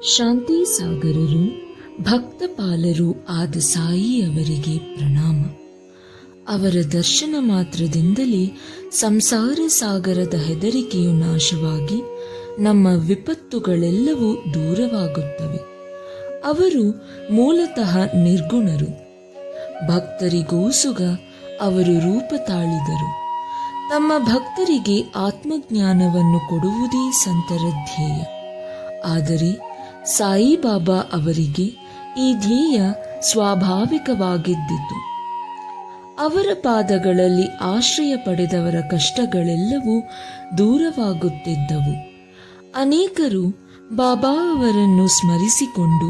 ಶಾಂತಿ ಸಾಗರರು, ಭಕ್ತಪಾಲರು ಆದ ಸಾಯಿಯವರಿಗೆ ಪ್ರಣಾಮ. ಅವರ ದರ್ಶನ ಮಾತ್ರದಿಂದಲೇ ಸಂಸಾರ ಸಾಗರದ ಹೆದರಿಕೆಯು ನಾಶವಾಗಿ ನಮ್ಮ ವಿಪತ್ತುಗಳೆಲ್ಲವೂ ದೂರವಾಗುತ್ತವೆ. ಅವರು ಮೂಲತಃ ನಿರ್ಗುಣರು. ಭಕ್ತರಿಗೋಸುಗ ಅವರು ರೂಪ ತಾಳಿದರು. ತಮ್ಮ ಭಕ್ತರಿಗೆ ಆತ್ಮಜ್ಞಾನವನ್ನು ಕೊಡುವುದೇ ಸಂತರ ಧ್ಯೇಯ. ಆದರೆ ಸಾಯಿಬಾಬಾ ಅವರಿಗೆ ಈ ಧ್ಯೇಯ ಸ್ವಾಭಾವಿಕವಾಗಿದ್ದಿತು. ಅವರ ಪಾದಗಳಲ್ಲಿ ಆಶ್ರಯ ಪಡೆದವರ ಕಷ್ಟಗಳೆಲ್ಲವೂ ದೂರವಾಗುತ್ತಿದ್ದವು. ಅನೇಕರು ಬಾಬಾ ಅವರನ್ನು ಸ್ಮರಿಸಿಕೊಂಡು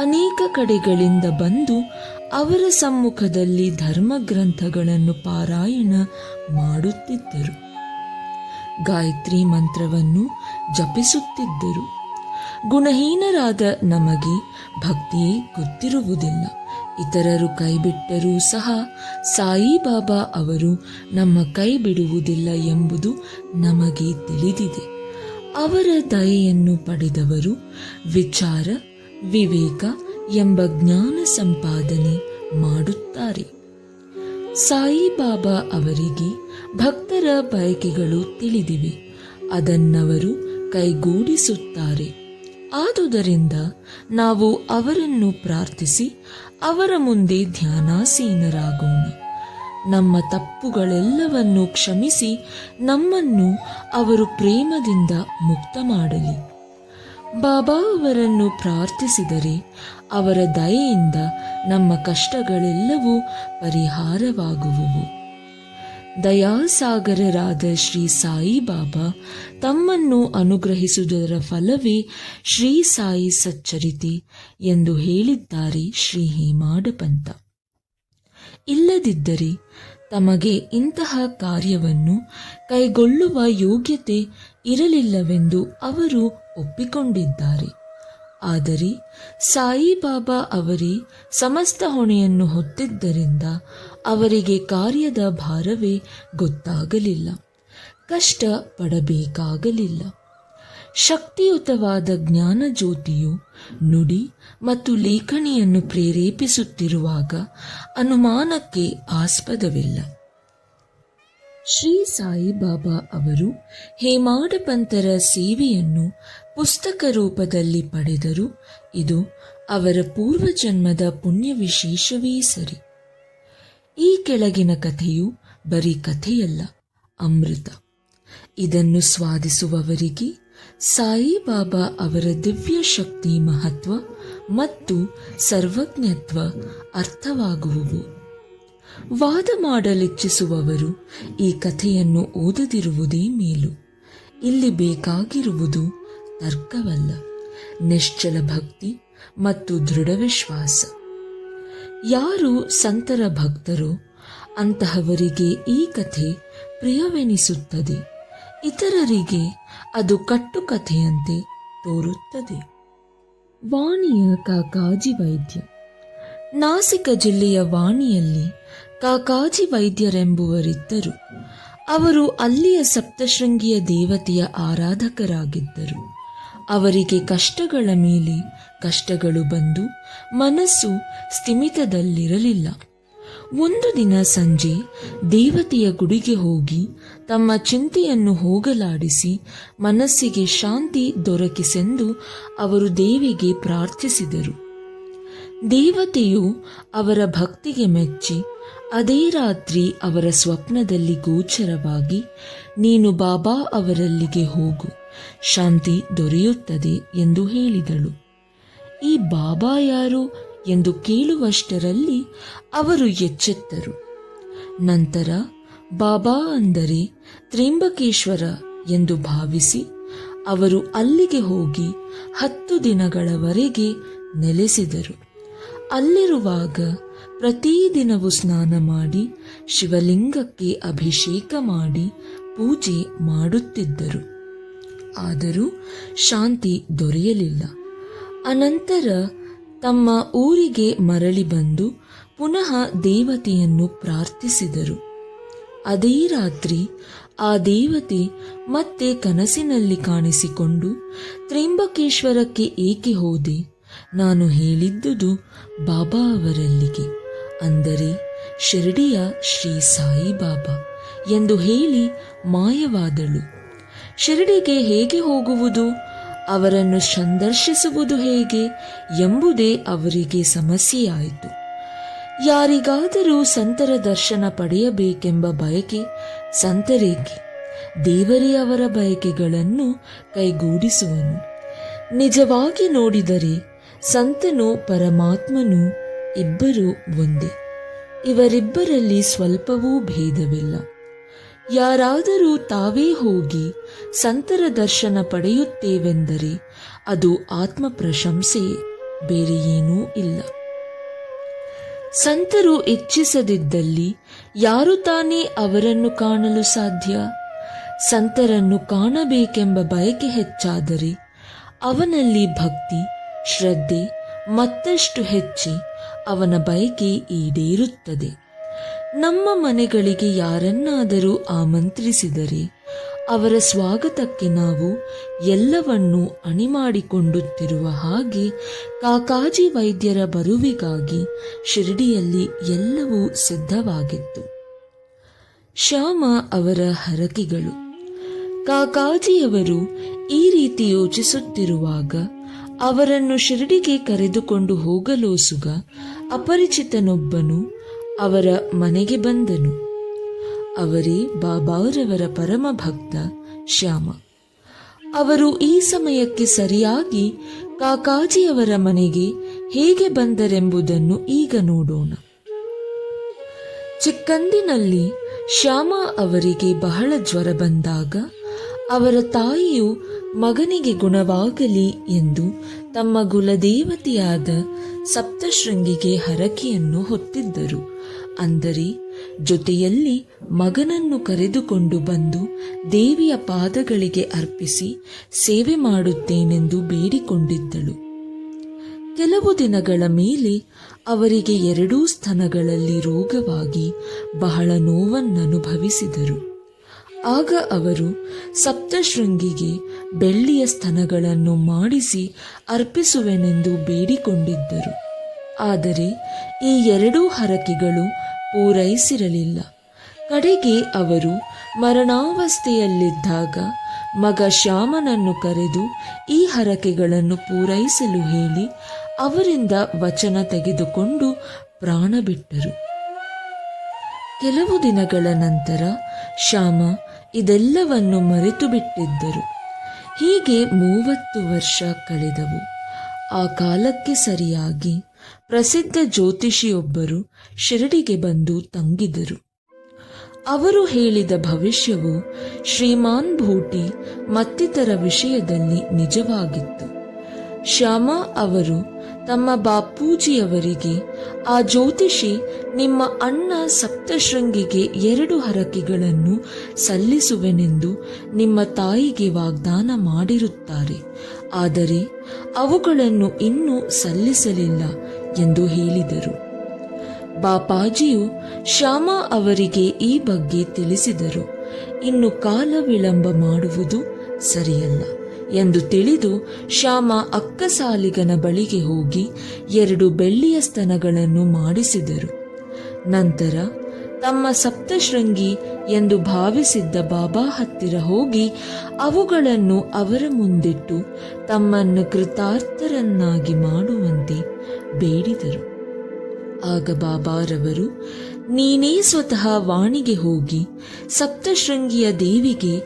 ಅನೇಕ ಕಡೆಗಳಿಂದ ಬಂದು ಅವರ ಸಮ್ಮುಖದಲ್ಲಿ ಧರ್ಮಗ್ರಂಥಗಳನ್ನು ಪಾರಾಯಣ ಮಾಡುತ್ತಿದ್ದರು. ಗಾಯತ್ರಿ ಮಂತ್ರವನ್ನು ಜಪಿಸುತ್ತಿದ್ದರು. ಗುಣಹೀನರಾದ ನಮಗೆ ಭಕ್ತಿಯೇ ಗೊತ್ತಿರುವುದಿಲ್ಲ. ಇತರರು ಕೈಬಿಟ್ಟರೂ ಸಹ ಸಾಯಿಬಾಬಾ ಅವರು ನಮ್ಮ ಕೈ ಬಿಡುವುದಿಲ್ಲ ಎಂಬುದು ನಮಗೆ ತಿಳಿದಿದೆ. ಅವರ ದಯೆಯನ್ನು ಪಡೆದವರು ವಿಚಾರ, ವಿವೇಕ ಎಂಬ ಜ್ಞಾನ ಸಂಪಾದನೆ ಮಾಡುತ್ತಾರೆ. ಸಾಯಿಬಾಬಾ ಅವರಿಗೆ ಭಕ್ತರ ಬಯಕೆಗಳು ತಿಳಿದಿವೆ. ಅದನ್ನವರು ಕೈಗೂಡಿಸುತ್ತಾರೆ. ಆದುದರಿಂದ ನಾವು ಅವರನ್ನು ಪ್ರಾರ್ಥಿಸಿ ಅವರ ಮುಂದೆ ಧ್ಯಾನಾಸೀನರಾಗೋಣ. ನಮ್ಮ ತಪ್ಪುಗಳೆಲ್ಲವನ್ನೂ ಕ್ಷಮಿಸಿ ನಮ್ಮನ್ನು ಅವರು ಪ್ರೇಮದಿಂದ ಮುಕ್ತ ಮಾಡಲಿ. ಬಾಬಾ ಅವರನ್ನು ಪ್ರಾರ್ಥಿಸಿದರೆ ಅವರ ದಯೆಯಿಂದ ನಮ್ಮ ಕಷ್ಟಗಳೆಲ್ಲವೂ ಪರಿಹಾರವಾಗುವುವು. ದಯಾಸಾಗರರಾದ ಶ್ರೀ ಸಾಯಿಬಾಬಾ ತಮ್ಮನ್ನು ಅನುಗ್ರಹಿಸುವುದರ ಫಲವೇ ಶ್ರೀ ಸಾಯಿ ಸಚ್ಚರಿತೆ ಎಂದು ಹೇಳಿದ್ದಾರೆ ಶ್ರೀ ಹೇಮಾಡಪಂತ. ಇಲ್ಲದಿದ್ದರೆ ತಮಗೆ ಇಂತಹ ಕಾರ್ಯವನ್ನು ಕೈಗೊಳ್ಳುವ ಯೋಗ್ಯತೆ ಇರಲಿಲ್ಲವೆಂದು ಅವರು ಒಪ್ಪಿಕೊಂಡಿದ್ದಾರೆ. ಆದರೆ ಸಾಯಿಬಾಬಾ ಅವರೇ ಸಮಸ್ತ ಹೊಣೆಯನ್ನು ಹೊತ್ತಿದ್ದರಿಂದ ಅವರಿಗೆ ಕಾರ್ಯದ ಭಾರವೇ ಗೊತ್ತಾಗಲಿಲ್ಲ, ಕಷ್ಟ ಪಡಬೇಕಾಗಲಿಲ್ಲ. ಶಕ್ತಿಯುತವಾದ ಜ್ಞಾನ ಜ್ಯೋತಿಯು ನುಡಿ ಮತ್ತು ಲೇಖನಿಯನ್ನು ಪ್ರೇರೇಪಿಸುತ್ತಿರುವಾಗ ಅನುಮಾನಕ್ಕೆ ಆಸ್ಪದವಿಲ್ಲ. ಶ್ರೀ ಸಾಯಿಬಾಬಾ ಅವರು ಹೇಮಾಡಪಂತರ ಸೇವೆಯನ್ನು ಪುಸ್ತಕ ರೂಪದಲ್ಲಿ ಪಡೆದರು. ಇದು ಅವರ ಪೂರ್ವಜನ್ಮದ ಪುಣ್ಯ ವಿಶೇಷವೇ ಸರಿ. ಈ ಕೆಳಗಿನ ಕಥೆಯು ಬರೀ ಕಥೆಯಲ್ಲ, ಅಮೃತ. ಇದನ್ನು ಸ್ವಾದಿಸುವವರಿಗೆ ಸಾಯಿಬಾಬಾ ಅವರ ದಿವ್ಯ ಶಕ್ತಿ ಮಹತ್ವ ಮತ್ತು ಸರ್ವಜ್ಞತ್ವ ಅರ್ಥವಾಗುವುವು. ವಾದ ಮಾಡಲಿಚ್ಛಿಸುವವರು ಈ ಕಥೆಯನ್ನು ಓದದಿರುವುದೇ ಮೇಲು. ಇಲ್ಲಿ ಬೇಕಾಗಿರುವುದು ತರ್ಕವಲ್ಲ, ನಿಶ್ಚಲ ಭಕ್ತಿ ಮತ್ತು ದೃಢ ವಿಶ್ವಾಸ. ಯಾರು ಸಂತರ ಭಕ್ತರೋ ಅಂತಹವರಿಗೆ ಈ ಕಥೆ ಪ್ರಿಯವೆನಿಸುತ್ತದೆ. ಇತರರಿಗೆ ಅದು ಕಟ್ಟುಕಥೆಯಂತೆ ತೋರುತ್ತದೆ. ವಾಣಿಯ ಕಾಕಾಜಿ ವೈದ್ಯ. ನಾಸಿಕ ಜಿಲ್ಲೆಯ ವಾಣಿಯಲ್ಲಿ ಕಾಕಾಜಿ ವೈದ್ಯರೆಂಬುವರಿದ್ದರು. ಅವರು ಅಲ್ಲಿಯ ಸಪ್ತಶೃಂಗಿಯ ದೇವತೆಯ ಆರಾಧಕರಾಗಿದ್ದರು. ಅವರಿಗೆ ಕಷ್ಟಗಳ ಮೇಲೆ ಕಷ್ಟಗಳು ಬಂದು ಮನಸ್ಸು ಸ್ಥಿಮಿತದಲ್ಲಿರಲಿಲ್ಲ. ಒಂದು ದಿನ ಸಂಜೆ ದೇವತೆಯ ಗುಡಿಗೆ ಹೋಗಿ ತಮ್ಮ ಚಿಂತೆಯನ್ನು ಹೋಗಲಾಡಿಸಿ ಮನಸ್ಸಿಗೆ ಶಾಂತಿ ದೊರಕಿಸೆಂದು ಅವರು ದೇವಿಗೆ ಪ್ರಾರ್ಥಿಸಿದರು. ದೇವತೆಯು ಅವರ ಭಕ್ತಿಗೆ ಮೆಚ್ಚಿ ಅದೇ ರಾತ್ರಿ ಅವರ ಸ್ವಪ್ನದಲ್ಲಿ ಗೋಚರವಾಗಿ, ನೀನು ಬಾಬಾ ಅವರಲ್ಲಿಗೆ ಹೋಗು, ಶಾಂತಿ ದೊರೆಯುತ್ತದೆ ಎಂದು ಹೇಳಿದಳು. ಈ ಬಾಬಾ ಯಾರು ಎಂದು ಕೇಳುವಷ್ಟರಲ್ಲಿ ಅವರು ಎಚ್ಚೆತ್ತರು. ನಂತರ ಬಾಬಾ ಅಂದರೆ ತ್ರ್ಯಂಬಕೇಶ್ವರ ಎಂದು ಭಾವಿಸಿ ಅವರು ಅಲ್ಲಿಗೆ ಹೋಗಿ 10 ದಿನಗಳವರೆಗೆ ನೆಲೆಸಿದರು. ಅಲ್ಲಿರುವಾಗ ಪ್ರತಿದಿನವೂ ಸ್ನಾನ ಮಾಡಿ ಶಿವಲಿಂಗಕ್ಕೆ ಅಭಿಷೇಕ ಮಾಡಿ ಪೂಜೆ ಮಾಡುತ್ತಿದ್ದರು. ಆದರೂ ಶಾಂತಿ ದೊರೆಯಲಿಲ್ಲ. ಅನಂತರ ತಮ್ಮ ಊರಿಗೆ ಮರಳಿ ಬಂದು ಪುನಃ ದೇವತೆಯನ್ನು ಪ್ರಾರ್ಥಿಸಿದರು. ಅದೇ ರಾತ್ರಿ ಆ ದೇವತೆ ಮತ್ತೆ ಕನಸಿನಲ್ಲಿ ಕಾಣಿಸಿಕೊಂಡು, ತ್ರ್ಯಂಬಕೇಶ್ವರಕ್ಕೆ ಏಕೆ ಹೋದೆ? ನಾನು ಹೇಳಿದ್ದುದು ಬಾಬಾ ಅವರಲ್ಲಿಗೆ, ಅಂದರೆ ಶಿರಡಿಯ ಶ್ರೀ ಸಾಯಿಬಾಬಾ ಎಂದು ಹೇಳಿ ಮಾಯವಾದಳು. ಶಿರಡಿಗೆ ಹೇಗೆ ಹೋಗುವುದು, ಅವರನ್ನು ಸಂದರ್ಶಿಸುವುದು ಹೇಗೆ ಎಂಬುದೇ ಅವರಿಗೆ ಸಮಸ್ಯೆಯಾಯಿತು. ಯಾರಿಗಾದರೂ ಸಂತರ ದರ್ಶನ ಪಡೆಯಬೇಕೆಂಬ ಬಯಕೆ ಸಂತರೇಕೆ, ದೇವರೇ ಅವರ ಬಯಕೆಗಳನ್ನು ಕೈಗೂಡಿಸುವನು. ನಿಜವಾಗಿ ನೋಡಿದರೆ ಸಂತನು ಪರಮಾತ್ಮನು ಇಬ್ಬರೂ ಒಂದೇ. ಇವರಿಬ್ಬರಲ್ಲಿ ಸ್ವಲ್ಪವೂ ಭೇದವಿಲ್ಲ. ಯಾರಾದರೂ ತಾವೇ ಹೋಗಿ ಸಂತರ ದರ್ಶನ ಪಡೆಯುತ್ತೇವೆಂದರೆ ಅದು ಆತ್ಮ ಪ್ರಶಂಸೆಯೇ, ಬೇರೆ ಏನೂ ಇಲ್ಲ. ಸಂತರು ಇಚ್ಛಿಸದಿದ್ದಲ್ಲಿ ಯಾರು ತಾನೇ ಅವರನ್ನು ಕಾಣಲು ಸಾಧ್ಯ? ಸಂತರನ್ನು ಕಾಣಬೇಕೆಂಬ ಬಯಕೆ ಹೆಚ್ಚಾದರೆ ಅವನಲ್ಲಿ ಭಕ್ತಿ ಶ್ರದ್ಧೆ ಮತ್ತಷ್ಟು ಹೆಚ್ಚಿ ಅವನ ಬಯಕೆ ಈಡೇರುತ್ತದೆ. ನಮ್ಮ ಮನೆಗಳಿಗೆ ಯಾರನ್ನಾದರೂ ಆಮಂತ್ರಿಸಿದರೆ ಅವರ ಸ್ವಾಗತಕ್ಕೆ ನಾವು ಎಲ್ಲವನ್ನೂ ಅಣಿಮಾಡಿಕೊಂಡುತ್ತಿರುವ ಹಾಗೆ ಕಾಕಾಜಿ ವೈದ್ಯರ ಬರುವಿಗಾಗಿ ಶಿರಡಿಯಲ್ಲಿ ಎಲ್ಲವೂ ಸಿದ್ಧವಾಗಿತ್ತು. ಶ್ಯಾಮ ಅವರ ಹರಕೆಗಳು. ಕಾಕಾಜಿಯವರು ಈ ರೀತಿ ಯೋಚಿಸುತ್ತಿರುವಾಗ ಅವರನ್ನು ಶಿರಡಿಗೆ ಕರೆದುಕೊಂಡು ಹೋಗಲೋಸುಗ ಅಪರಿಚಿತನೊಬ್ಬನು ಅವರ ಮನೆಗೆ ಬಂದನು. ಅವರೇ ಬಾಬಾರವರ ಪರಮ ಭಕ್ತ ಶ್ಯಾಮ. ಅವರು ಈ ಸಮಯಕ್ಕೆ ಸರಿಯಾಗಿ ಕಾಕಾಜಿಯವರ ಮನೆಗೆ ಹೇಗೆ ಬಂದರೆಂಬುದನ್ನು ಈಗ ನೋಡೋಣ. ಚಿಕ್ಕಂದಿನಲ್ಲಿ ಶ್ಯಾಮ ಅವರಿಗೆ ಬಹಳ ಜ್ವರ ಬಂದಾಗ ಅವರ ತಾಯಿಯು ಮಗನಿಗೆ ಗುಣವಾಗಲಿ ಎಂದು ತಮ್ಮ ಕುಲದೇವತೆಯಾದ ಸಪ್ತಶೃಂಗಿಗೆ ಹರಕೆಯನ್ನು ಹೊತ್ತಿದ್ದರು. ಅಂದರೆ ಜೊತೆಯಲ್ಲಿ ಮಗನನ್ನು ಕರೆದುಕೊಂಡು ಬಂದು ದೇವಿಯ ಪಾದಗಳಿಗೆ ಅರ್ಪಿಸಿ ಸೇವೆ ಮಾಡುತ್ತೇನೆಂದು ಬೇಡಿಕೊಂಡಿದ್ದಳು. ಕೆಲವು ದಿನಗಳ ಮೇಲೆ ಅವರಿಗೆ ಎರಡೂ ಸ್ತನಗಳಲ್ಲಿ ರೋಗವಾಗಿ ಬಹಳ ನೋವನ್ನನುಭವಿಸಿದರು. ಆಗ ಅವರು ಸಪ್ತಶೃಂಗಿಗೆ ಬೆಳ್ಳಿಯ ಸ್ತನಗಳನ್ನು ಮಾಡಿಸಿ ಅರ್ಪಿಸುವೆನೆಂದು ಬೇಡಿಕೊಂಡಿದ್ದರು. ಆದರೆ ಈ ಎರಡೂ ಹರಕೆಗಳು ಪೂರೈಸಿರಲಿಲ್ಲ. ಕಡೆಗೆ ಅವರು ಮರಣಾವಸ್ಥೆಯಲ್ಲಿದ್ದಾಗ ಮಗ ಶ್ಯಾಮನನ್ನು ಕರೆದು ಈ ಹರಕೆಗಳನ್ನು ಪೂರೈಸಲು ಹೇಳಿ ಅವರಿಂದ ವಚನ ತೆಗೆದುಕೊಂಡು ಪ್ರಾಣ ಬಿಟ್ಟರು. ಕೆಲವು ದಿನಗಳ ನಂತರ ಶ್ಯಾಮ ಇದೆಲ್ಲವನ್ನು ಮರೆತು ಬಿಟ್ಟಿದ್ದರು. ಹೀಗೆ 30 ವರ್ಷ ಕಳೆದವು. ಆ ಕಾಲಕ್ಕೆ ಸರಿಯಾಗಿ ಪ್ರಸಿದ್ಧ ಜ್ಯೋತಿಷಿಯೊಬ್ಬರು ಶಿರಡಿಗೆ ಬಂದು ತಂಗಿದರು. ಅವರು ಹೇಳಿದ ಭವಿಷ್ಯವು ಶ್ರೀಮಾನ್ ಭೂಟಿ ಮತ್ತಿತರ ವಿಷಯದಲ್ಲಿ ನಿಜವಾಗಿತ್ತು. ಶ್ಯಾಮ ಅವರು ತಮ್ಮ ಬಾಪೂಜಿಯವರಿಗೆ, ಆ ಜ್ಯೋತಿಷಿ ನಿಮ್ಮ ಅಣ್ಣ ಸಪ್ತಶೃಂಗಿಗೆ 2 ಹರಕೆಗಳನ್ನು ಸಲ್ಲಿಸುವೆನೆಂದು ನಿಮ್ಮ ತಾಯಿಗೆ ವಾಗ್ದಾನ ಮಾಡಿರುತ್ತಾರೆ, ಆದರೆ ಅವುಗಳನ್ನು ಇನ್ನೂ ಸಲ್ಲಿಸಲಿಲ್ಲ ಎಂದು ಹೇಳಿದರು. ಬಾಪಾಜಿಯು ಶ್ಯಾಮ ಅವರಿಗೆ ಈ ಬಗ್ಗೆ ತಿಳಿಸಿದರು. ಇನ್ನು ಕಾಲ ವಿಳಂಬ ಮಾಡುವುದು ಸರಿಯಲ್ಲ ಎಂದು ತಿಳಿದು ಶ್ಯಾಮ ಅಕ್ಕಸಾಲಿಗನ ಬಳಿಗೆ ಹೋಗಿ 2 ಬೆಳ್ಳಿಯ ಸ್ತನಗಳನ್ನು ಮಾಡಿಸಿದರು. ನಂತರ ತಮ್ಮ ಸಪ್ತಶೃಂಗಿ ಎಂದು ಭಾವಿಸಿದ್ದ ಬಾಬಾ ಹತ್ತಿರ ಹೋಗಿ ಅವುಗಳನ್ನು ಅವರ ಮುಂದಿಟ್ಟು ತಮ್ಮನ್ನು ಕೃತಾರ್ಥರನ್ನಾಗಿ ಮಾಡುವಂತೆ ಬೇಡಿದರು. ಆಗ ಬಾಬಾರವರು, ನೀನೇ ಸ್ವತಃ ವಾಣಿಗೆ ಹೋಗಿ ಸಪ್ತಶೃಂಗಿಯ ದೇವಿಗೆ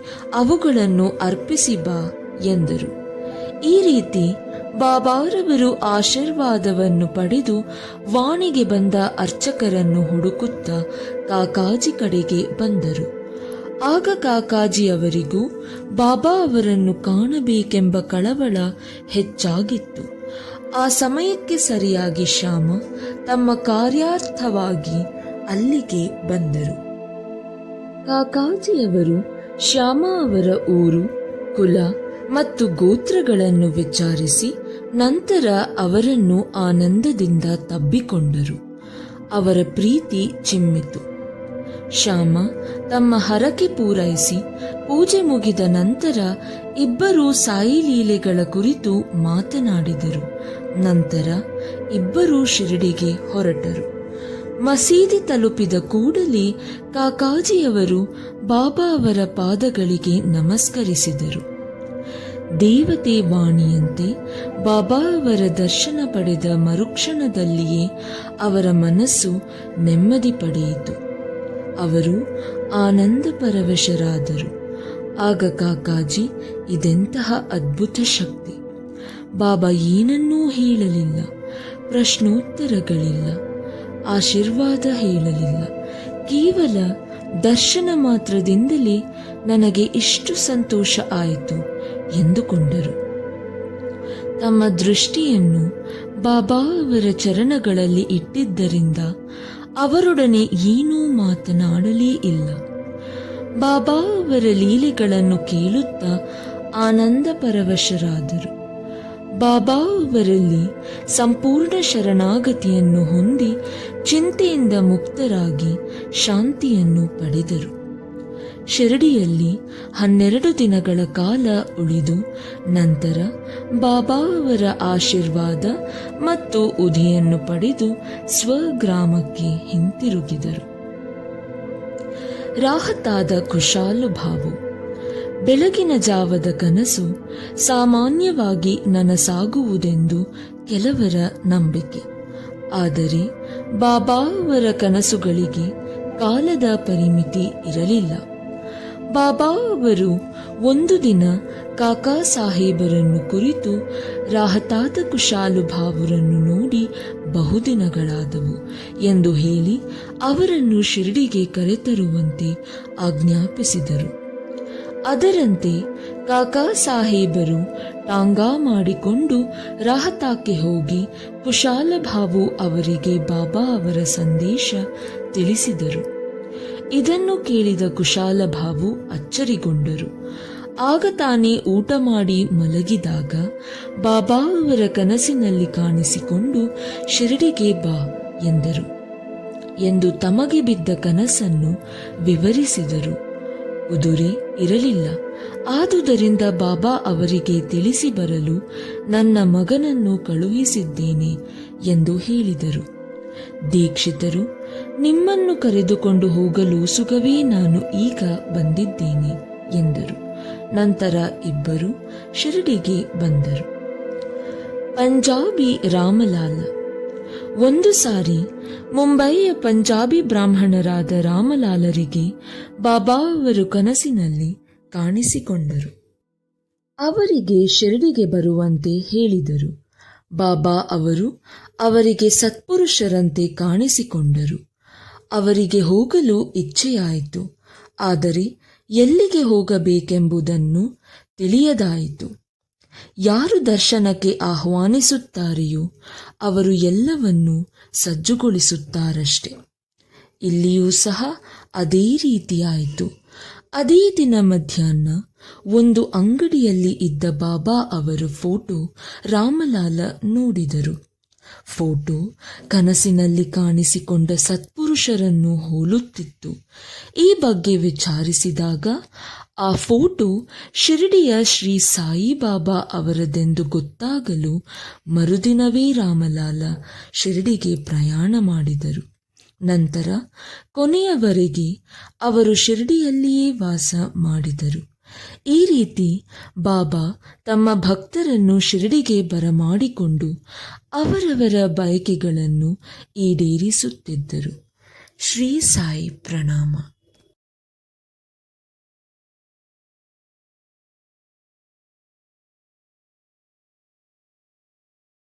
ಅವುಗಳನ್ನು ಅರ್ಪಿಸಿ ಬಾ ಎಂದರು. ಈ ರೀತಿ ಬಾಬಾರವರು ಆಶೀರ್ವಾದವನ್ನು ಪಡೆದು ವಾಣಿಗೆ ಬಂದ ಅರ್ಚಕರನ್ನು ಹುಡುಕುತ್ತಾ ಕಾಕಾಜಿ ಕಡೆಗೆ ಬಂದರು. ಆಗ ಕಾಕಾಜಿಯವರಿಗೂ ಬಾಬಾ ಅವರನ್ನು ಕಾಣಬೇಕೆಂಬ ಕಳವಳ ಹೆಚ್ಚಾಗಿತ್ತು. ಆ ಸಮಯಕ್ಕೆ ಸರಿಯಾಗಿ ಶ್ಯಾಮ ತಮ್ಮ ಕಾರ್ಯಾರ್ಥವಾಗಿ ಅಲ್ಲಿಗೆ ಬಂದರು. ಕಾಕಾಜಿಯವರು ಶ್ಯಾಮ ಅವರ ಊರು, ಕುಲ ಮತ್ತು ಗೋತ್ರಗಳನ್ನು ವಿಚಾರಿಸಿ ನಂತರ ಅವರನ್ನು ಆನಂದದಿಂದ ತಬ್ಬಿಕೊಂಡರು. ಅವರ ಪ್ರೀತಿ ಚಿಮ್ಮಿತು. ಶ್ಯಾಮ ತಮ್ಮ ಹರಕೆ ಪೂರೈಸಿ ಪೂಜೆ ಮುಗಿದ ನಂತರ ಇಬ್ಬರೂ ಸಾಯಿ ಲೀಲೆಗಳ ಕುರಿತು ಮಾತನಾಡಿದರು. ನಂತರ ಇಬ್ಬರೂ ಶಿರಡಿಗೆ ಹೊರಟರು. ಮಸೀದಿ ತಲುಪಿದ ಕೂಡಲೇ ಕಾಕಾಜಿಯವರು ಬಾಬಾ ಅವರ ಪಾದಗಳಿಗೆ ನಮಸ್ಕರಿಸಿದರು. ದೇವತೆ ವಾಣಿಯಂತೆ ಬಾಬಾ ಅವರ ದರ್ಶನ ಪಡೆದ ಮರುಕ್ಷಣದಲ್ಲಿಯೇ ಅವರ ಮನಸ್ಸು ನೆಮ್ಮದಿ ಪಡೆಯಿತು. ಅವರು ಆನಂದ ಪರವಶರಾದರು. ಆಗ ಕಾಕಾಜಿ, ಇದೆಂತಹ ಅದ್ಭುತ ಶಕ್ತಿ! ಬಾಬಾ ಏನನ್ನೂ ಹೇಳಲಿಲ್ಲ, ಪ್ರಶ್ನೋತ್ತರಗಳಿಲ್ಲ, ಆಶೀರ್ವಾದ ಹೇಳಲಿಲ್ಲ. ಕೇವಲ ದರ್ಶನ ಮಾತ್ರದಿಂದಲೇ ನನಗೆ ಇಷ್ಟು ಸಂತೋಷ ಆಯಿತು ಎಂದುಕೊಂಡರು. ತಮ್ಮ ದೃಷ್ಟಿಯನ್ನು ಬಾಬಾ ಅವರ ಚರಣಗಳಲ್ಲಿ ಇಟ್ಟಿದ್ದರಿಂದ ಅವರೊಡನೆ ಏನೂ ಮಾತನಾಡಲೇ ಇಲ್ಲ. ಬಾಬಾ ಅವರ ಲೀಲೆಗಳನ್ನು ಕೇಳುತ್ತಾ ಆನಂದ ಪರವಶರಾದರು. ಬಾಬಾ ಅವರಲ್ಲಿ ಸಂಪೂರ್ಣ ಶರಣಾಗತಿಯನ್ನು ಹೊಂದಿ ಚಿಂತೆಯಿಂದ ಮುಕ್ತರಾಗಿ ಶಾಂತಿಯನ್ನು ಪಡೆದರು. ಶಿರಡಿಯಲ್ಲಿ 12 ದಿನಗಳ ಕಾಲ ಉಳಿದು ನಂತರ ಬಾಬಾ ಅವರ ಆಶೀರ್ವಾದ ಮತ್ತು ಉಧಿಯನ್ನು ಪಡೆದು ಸ್ವಗ್ರಾಮಕ್ಕೆ ಹಿಂತಿರುಗಿದರು. ರಾಹತಾದ ಕುಶಾಲುಭಾವು. ಬೆಳಗಿನ ಜಾವದ ಕನಸು ಸಾಮಾನ್ಯವಾಗಿ ನನಸಾಗುವುದೆಂದು ಕೆಲವರ ನಂಬಿಕೆ. ಆದರೆ ಬಾಬಾ ಅವರ ಕನಸುಗಳಿಗೆ ಕಾಲದ ಪರಿಮಿತಿ ಇರಲಿಲ್ಲ. ಬಾಬಾ ಅವರು ಒಂದು ದಿನ ಕಾಕಾ ಸಾಹೇಬರನ್ನು ಕುರಿತು, ರಾಹತಾದ ಕುಶಾಲುಭಾವರನ್ನು ನೋಡಿ ಬಹುದಿನಗಳಾದವು ಎಂದು ಹೇಳಿ ಅವರನ್ನು ಶಿರಡಿಗೆ ಕರೆತರುವಂತೆ ಆಜ್ಞಾಪಿಸಿದರು. ಅದರಂತೆ ಕಾಕಾ ಸಾಹೇಬರು ಟಾಂಗಾ ಮಾಡಿಕೊಂಡು ರಾಹತಾಕ್ಕೆ ಹೋಗಿ ಕುಶಾಲಭಾವು ಅವರಿಗೆ ಬಾಬಾ ಅವರ ಸಂದೇಶ ತಿಳಿಸಿದರು. ಇದನ್ನು ಕೇಳಿದ ಕುಶಾಲಭಾವು ಅಚ್ಚರಿಗೊಂಡರು. ಆಗ ತಾನೇ ಊಟ ಮಾಡಿ ಮಲಗಿದಾಗ ಬಾಬಾ ಅವರ ಕನಸಿನಲ್ಲಿ ಕಾಣಿಸಿಕೊಂಡು ಶಿರಡಿಗೆ ಬಾ ಎಂದರು ಎಂದು ತಮಗೆ ಬಿದ್ದ ಕನಸನ್ನು ವಿವರಿಸಿದರು. ಕುದುರೆ ಇರಲಿಲ್ಲ. ಆದುದರಿಂದ ಬಾಬಾ ಅವರಿಗೆ ತಿಳಿಸಿ ಬರಲು ನನ್ನ ಮಗನನ್ನು ಕಳುಹಿಸಿದ್ದೇನೆ ಎಂದು ಹೇಳಿದರು. ದೀಕ್ಷಿತರು, ನಿಮ್ಮನ್ನು ಕರೆದುಕೊಂಡು ಹೋಗಲು ಸುಖವೇ ನಾನು ಈಗ ಬಂದಿದ್ದೇನೆ ಎಂದರು. ನಂತರ ಇಬ್ಬರು ಶಿರಡಿಗೆ ಬಂದರು. ಪಂಜಾಬಿ ರಾಮಲಾಲ. ಒಂದು ಸಾರಿ ಮುಂಬಯಿಯ ಪಂಜಾಬಿ ಬ್ರಾಹ್ಮಣರಾದ ರಾಮಲಾಲರಿಗೆ ಬಾಬಾ ಅವರು ಕನಸಿನಲ್ಲಿ ಕಾಣಿಸಿಕೊಂಡರು. ಅವರಿಗೆ ಶಿರಡಿಗೆ ಬರುವಂತೆ ಹೇಳಿದರು. ಬಾಬಾ ಅವರು ಅವರಿಗೆ ಸತ್ಪುರುಷರಂತೆ ಕಾಣಿಸಿಕೊಂಡರು. ಅವರಿಗೆ ಹೋಗಲು ಇಚ್ಛೆಯಾಯಿತು. ಆದರೆ ಎಲ್ಲಿಗೆ ಹೋಗಬೇಕೆಂಬುದನ್ನು ತಿಳಿಯದಾಯಿತು. ಯಾರು ದರ್ಶನಕ್ಕೆ ಆಹ್ವಾನಿಸುತ್ತಾರೆಯೋ ಅವರು ಎಲ್ಲವನ್ನೂ ಸಜ್ಜುಗೊಳಿಸುತ್ತಾರಷ್ಟೆ. ಇಲ್ಲಿಯೂ ಸಹ ಅದೇ ರೀತಿಯಾಯಿತು. ಅದೇ ದಿನ ಮಧ್ಯಾಹ್ನ ಒಂದು ಅಂಗಡಿಯಲ್ಲಿ ಇದ್ದ ಬಾಬಾ ಅವರ ಫೋಟೋ ರಾಮಲಾಲ ನೋಡಿದರು. ಫೋಟೋ ಕನಸಿನಲ್ಲಿ ಕಾಣಿಸಿಕೊಂಡ ಸತ್ಪುರುಷರನ್ನು ಹೋಲುತ್ತಿತ್ತು. ಈ ಬಗ್ಗೆ ವಿಚಾರಿಸಿದಾಗ ಆ ಫೋಟೋ ಶಿರಡಿಯ ಶ್ರೀ ಸಾಯಿಬಾಬಾ ಅವರದೆಂದು ಗೊತ್ತಾಗಲು ಮರುದಿನವೇ ರಾಮಲಾಲ ಶಿರಡಿಗೆ ಪ್ರಯಾಣ ಮಾಡಿದರು. ನಂತರ ಕೊನೆಯವರೆಗೆ ಅವರು ಶಿರಡಿಯಲ್ಲಿಯೇ ವಾಸ ಮಾಡಿದರು. ಈ ರೀತಿ ಬಾಬಾ ತಮ್ಮ ಭಕ್ತರನ್ನು ಶಿರಡಿಗೆ ಬರಮಾಡಿಕೊಂಡು ಅವರವರ ಬಯಕೆಗಳನ್ನು ಈಡೇರಿಸುತ್ತಿದ್ದರು. ಶ್ರೀ ಸಾಯಿ ಪ್ರಣಾಮ.